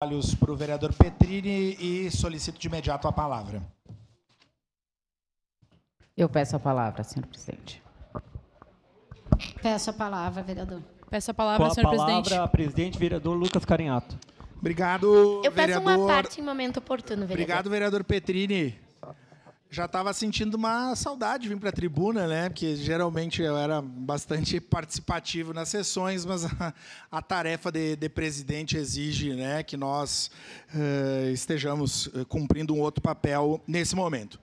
Olhos para o vereador Petrini e solicito de imediato a palavra. Eu peço a palavra, senhor presidente. Peço a palavra, vereador. Peço a palavra, senhor presidente. Com a palavra, presidente, vereador Lucas Carinhato. Obrigado, Eu peço vereador. uma parte em momento oportuno, vereador. Obrigado, vereador Petrini. Já estava sentindo uma saudade de vir para a tribuna, né? Porque geralmente eu era bastante participativo nas sessões, mas a tarefa de presidente exige, né, que nós estejamos cumprindo um outro papel nesse momento.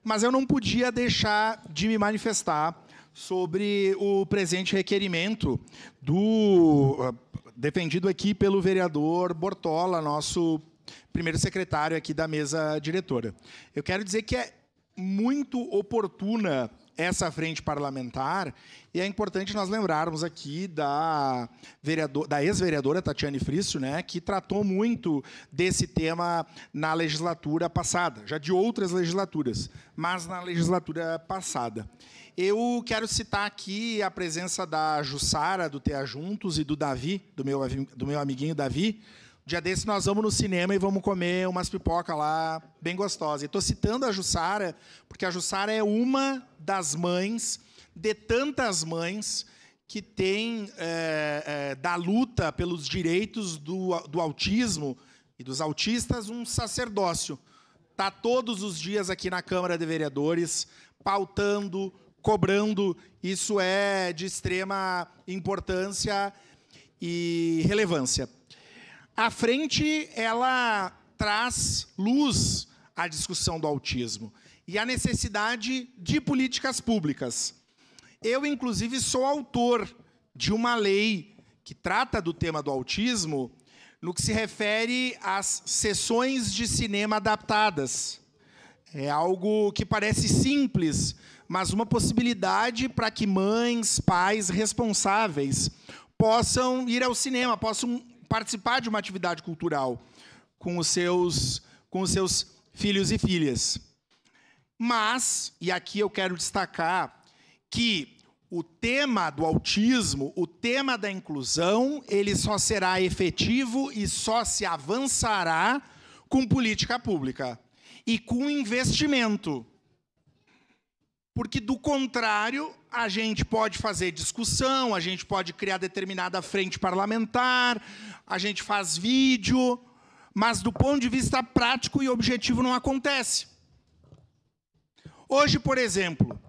Mas eu não podia deixar de me manifestar sobre o presente requerimento defendido aqui pelo vereador Bortola, nosso primeiro secretário aqui da mesa diretora. Eu quero dizer que é muito oportuna essa frente parlamentar e é importante nós lembrarmos aqui da ex-vereadora Tatiane Frisso, né, que tratou muito desse tema na legislatura passada, já de outras legislaturas, mas na legislatura passada. Eu quero citar aqui a presença da Jussara, do TEA Juntos, e do Davi, do meu amiguinho Davi. Dia desse nós vamos no cinema e vamos comer umas pipocas lá bem gostosas. Estou citando a Jussara, porque a Jussara é uma das mães, de tantas mães, que tem da luta pelos direitos do autismo e dos autistas um sacerdócio. Está todos os dias aqui na Câmara de Vereadores, pautando, cobrando. Isso é de extrema importância e relevância. A frente, ela traz luz à discussão do autismo e à necessidade de políticas públicas. Eu, inclusive, sou autor de uma lei que trata do tema do autismo no que se refere às sessões de cinema adaptadas. É algo que parece simples, mas uma possibilidade para que mães, pais responsáveis possam ir ao cinema, possam participar de uma atividade cultural com os seus filhos e filhas. Mas, e aqui eu quero destacar que o tema do autismo, o tema da inclusão, ele só será efetivo e só se avançará com política pública e com investimento. Porque, do contrário, a gente pode fazer discussão, a gente pode criar determinada frente parlamentar, a gente faz vídeo, mas, do ponto de vista prático e objetivo, não acontece. Hoje, por exemplo,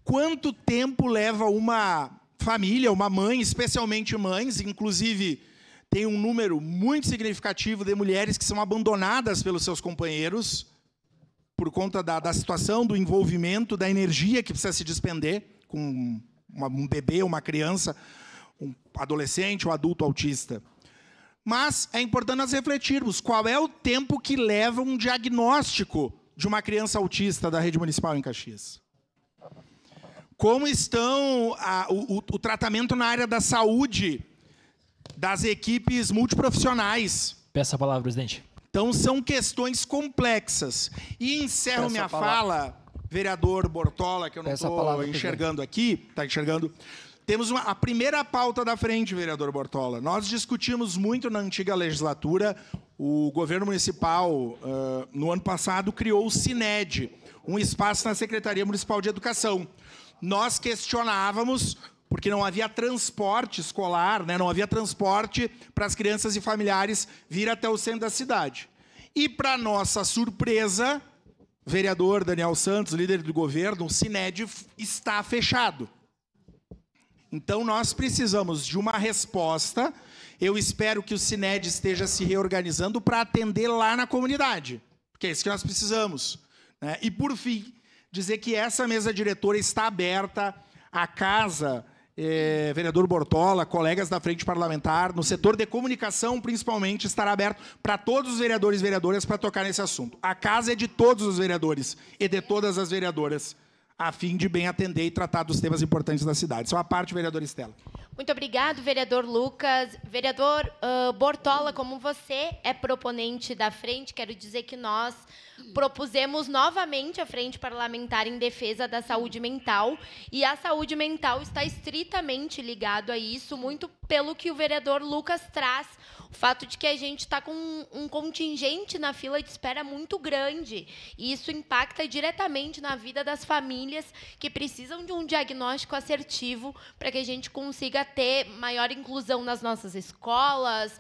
quanto tempo leva uma família, uma mãe, especialmente mães, inclusive tem um número muito significativo de mulheres que são abandonadas pelos seus companheiros, por conta da situação, do envolvimento, da energia que precisa se despender com um bebê, uma criança, um adolescente ou adulto autista. Mas é importante nós refletirmos qual é o tempo que leva um diagnóstico de uma criança autista da rede municipal em Caxias. Como estão o tratamento na área da saúde das equipes multiprofissionais. Peço a palavra, presidente. Então, são questões complexas. E encerro minha fala, vereador Bortola, que eu não estou enxergando aqui, está enxergando. Temos a primeira pauta da frente, vereador Bortola. Nós discutimos muito na antiga legislatura. O governo municipal, no ano passado, criou o CINED, um espaço na Secretaria Municipal de Educação. Nós questionávamos, porque não havia transporte escolar, né? Não havia transporte para as crianças e familiares vir até o centro da cidade. E, para nossa surpresa, vereador Daniel Santos, líder do governo, o CINED está fechado. Então, nós precisamos de uma resposta. Eu espero que o CINED esteja se reorganizando para atender lá na comunidade, porque é isso que nós precisamos, né? E, por fim, dizer que essa mesa diretora está aberta, a casa, vereador Bortola, colegas da frente parlamentar, no setor de comunicação, principalmente, estará aberto para todos os vereadores e vereadoras para tocar nesse assunto. A casa é de todos os vereadores e de todas as vereadoras, a fim de bem atender e tratar dos temas importantes da cidade. Só a parte, vereadora Estela. Muito obrigado, vereador Lucas. Vereador Bortola, como você é proponente da frente, quero dizer que nós, propusemos novamente a Frente Parlamentar em Defesa da Saúde Mental, e a saúde mental está estritamente ligado a isso, muito pelo que o vereador Lucas traz, o fato de que a gente está com um contingente na fila de espera muito grande, e isso impacta diretamente na vida das famílias que precisam de um diagnóstico assertivo para que a gente consiga ter maior inclusão nas nossas escolas,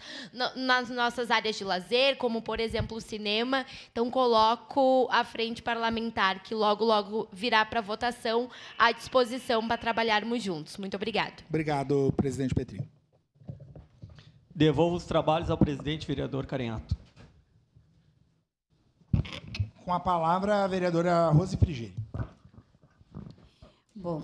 nas nossas áreas de lazer, como, por exemplo, o cinema. Então, coloco a Frente Parlamentar, que logo, logo virá para votação, à disposição para trabalharmos juntos. Muito obrigado. Obrigado, presidente Petri. Devolvo os trabalhos ao presidente, vereador Carenhato. Com a palavra, a vereadora Rose Frigeri. Bom,